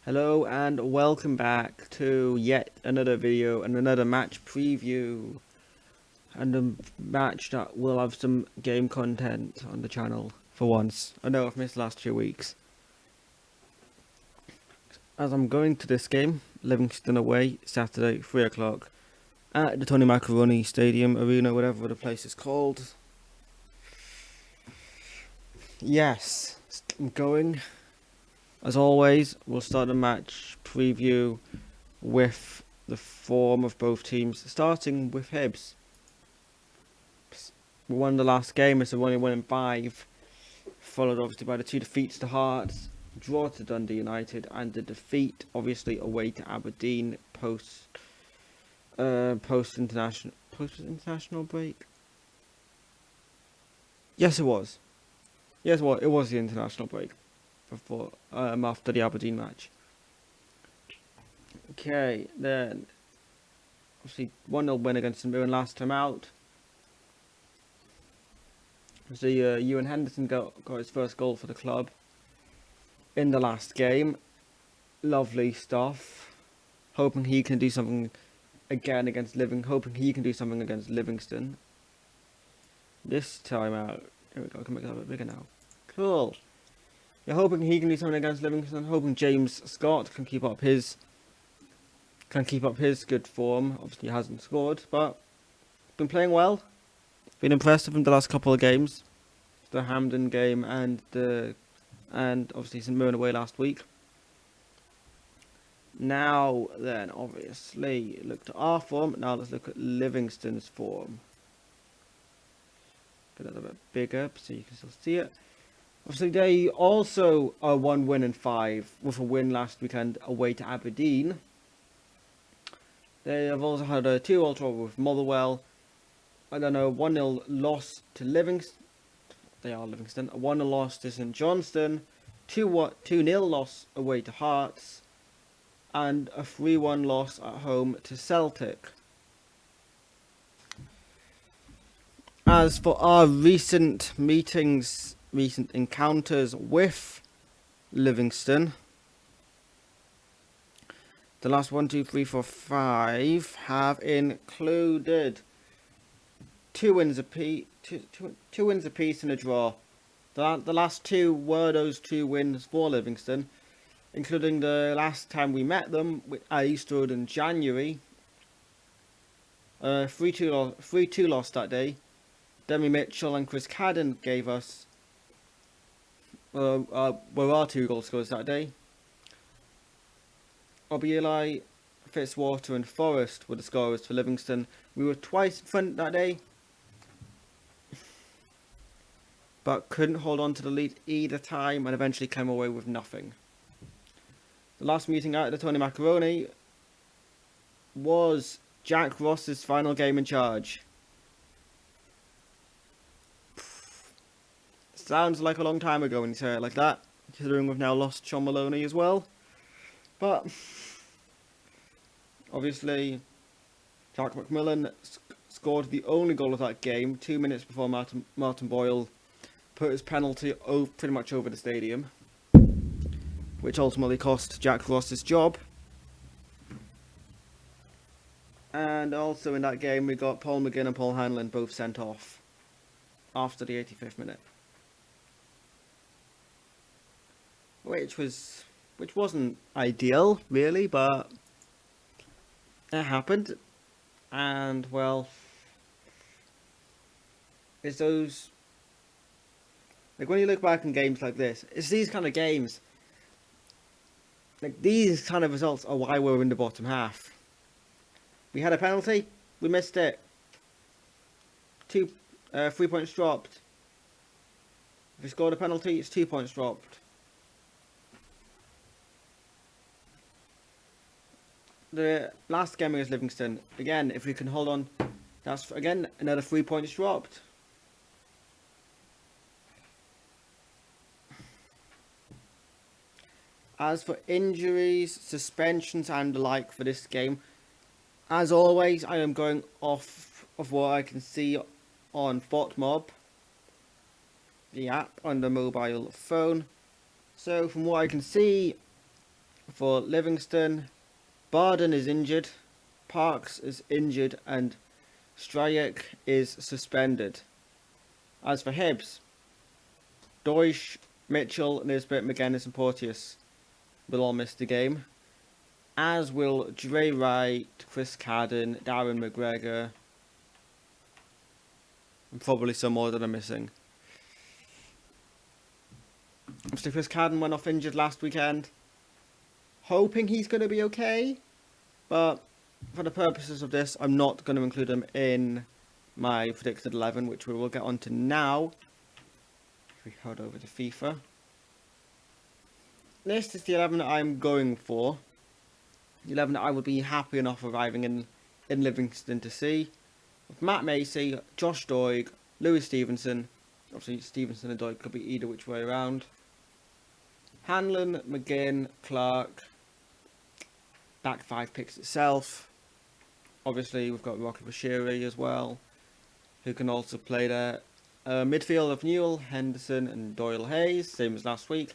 Hello and welcome back to yet another video and another match preview and a match that will have some game content on the channel for once. I know I've missed the last 2 weeks. As I'm going to this game, Livingstone away, Saturday, 3 o'clock at the Tony Macaroni Stadium, Arena, whatever the place is called. Yes, I'm going. As always, we'll start the match preview with the form of both teams, starting with Hibs. We won the last game, it's a only win in 5, followed obviously by the 2 defeats to Hearts, draw to Dundee United, and the defeat obviously away to Aberdeen post international break. Yes, it was. Yes, well, it was the international break before after the Aberdeen match. Okay, then obviously 1-0 win against St Mirren last time out. So Ewan Henderson got his first goal for the club in the last game. Lovely stuff. Hoping he can do something again against Livingston. This time out. Here we go, I can make it a bit bigger now. Cool. You're hoping he can do something against Livingston. Hoping James Scott can keep up his good form. Obviously he hasn't scored, but been playing well. Been impressed with him the last couple of games. The Hampden game and obviously St Mirren away last week. Now then, obviously look at our form. Now let's look at Livingston's form. Get it a bit bigger so you can still see it. Obviously they also are 1 win in 5 with a win last weekend away to Aberdeen. They have also had a 2-2 draw with Motherwell. I don't know, 1-0 loss to Livingston. They are Livingston. A 1-0 loss to St Johnstone. 2-0 loss away to Hearts. And a 3-1 loss at home to Celtic. As for our recent encounters with Livingston, the last 1, 2, 3, 4, 5 have included 2 wins apiece, two wins apiece and a draw. The last 2 were those 2 wins for Livingston, including the last time we met them at East Road in January. 3-2 loss that day. Demi Mitchell and Chris Cadden gave us were our 2 goal scorers that day. Obieli, Fitzwater and Forrest were the scorers for Livingston. We were twice in front that day, but couldn't hold on to the lead either time and eventually came away with nothing. The last meeting out at the Tony Macaroni was Jack Ross's final game in charge. Sounds like a long time ago when you say it like that, considering we've now lost Sean Maloney as well. But obviously Jack McMillan scored the only goal of that game 2 minutes before Martin Boyle put his penalty pretty much over the stadium, which ultimately cost Jack Ross his job. And also in that game we got Paul McGinn and Paul Hanlon both sent off after the 85th minute. Which wasn't ideal, really, but it happened. And, well, it's those... Like, when you look back on games like this, it's these kind of games. Like, these kind of results are why we're in the bottom half. We had a penalty, we missed it. 3 points dropped. If we scored a penalty, it's 2 points dropped. The last game against Livingston, again, if we can hold on, that's again another 3 points dropped. As for injuries, suspensions and the like for this game, as always, I am going off of what I can see on FotMob, the app on the mobile phone. So from what I can see, For Livingstone, Barden is injured, Parks is injured, and Stryjek is suspended. As for Hibs, Deutsch, Mitchell, Nisbet, McGuinness and Porteous will all miss the game. As will Dre Wright, Chris Cadden, Darren McGregor, and probably some more that are missing. Obviously Chris Cadden went off injured last weekend. Hoping he's going to be okay, but for the purposes of this, I'm not going to include him in my predicted 11, which we will get onto now. If we head over to FIFA. This is the 11 that I'm going for. The 11 that I would be happy enough arriving in Livingstone to see. With Matt Macy, Josh Doig, Louis Stevenson. Obviously Stevenson and Doig could be either which way around. Hanlon, McGinn, Clark. Back 5 picks itself. Obviously we've got Rocky Bashiri as well, who can also play there. Midfield of Newell, Henderson and Doyle Hayes, same as last week.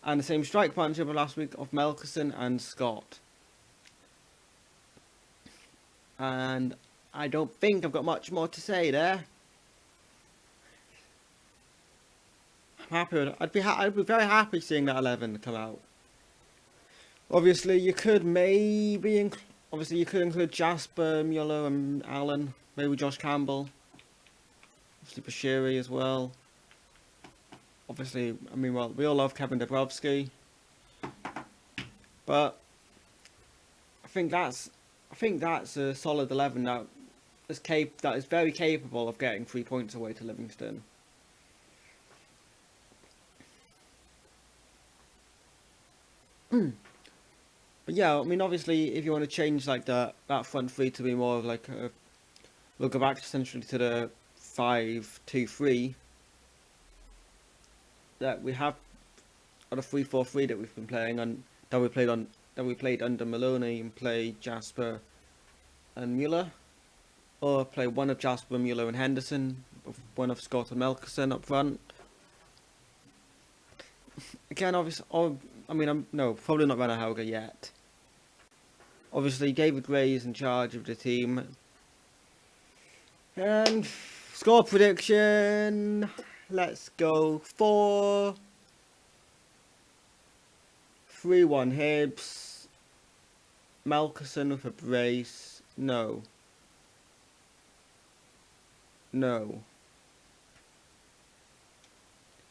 And the same strike partnership of last week of Melkerson and Scott. And I don't think I've got much more to say there. I'm happy with it. I'd be very happy seeing that 11 come out. Obviously, you could maybe include Jasper, Mueller, and Allen. Maybe Josh Campbell. Obviously, Bashiri as well. Obviously, I mean, well, we all love Kevin Dabrowski, but I think that's a solid 11 that is very capable of getting 3 points away to Livingstone. But yeah, I mean, obviously, if you want to change like that front three to be more of like we'll go back essentially to the 5-2-3 that we have, or the 3-4-3 that we've been playing on, that we played under Maloney, and play Jasper and Mueller, or play one of Jasper, Mueller and Henderson, one of Scott and Melkerson up front. Again, obviously, no, probably not Rana Hauger yet. Obviously, David Gray is in charge of the team. And score prediction. Let's go for 3-1 Hibs. Melkerson with a brace. No.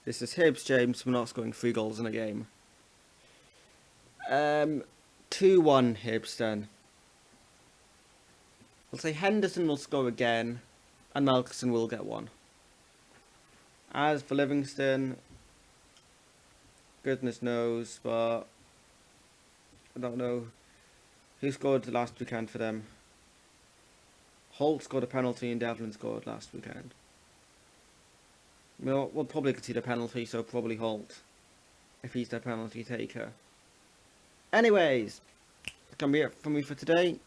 This is Hibs, James. We're not scoring 3 goals in a game. 2-1 Hibs then. I'll say Henderson will score again, and Melkerson will get 1. As for Livingstone, goodness knows, but I don't know who scored the last weekend for them. Holt scored a penalty and Devlin scored last weekend. We'll probably concede a penalty, so probably Holt, if he's their penalty taker. Anyways, that can be it from me for today.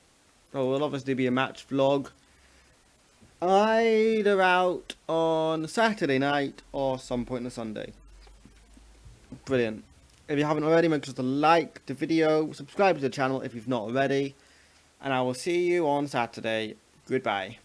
There will obviously be a match vlog either out on Saturday night or some point on Sunday. Brilliant. If you haven't already, make sure to like the video, subscribe to the channel if you've not already, and I will see you on Saturday. Goodbye.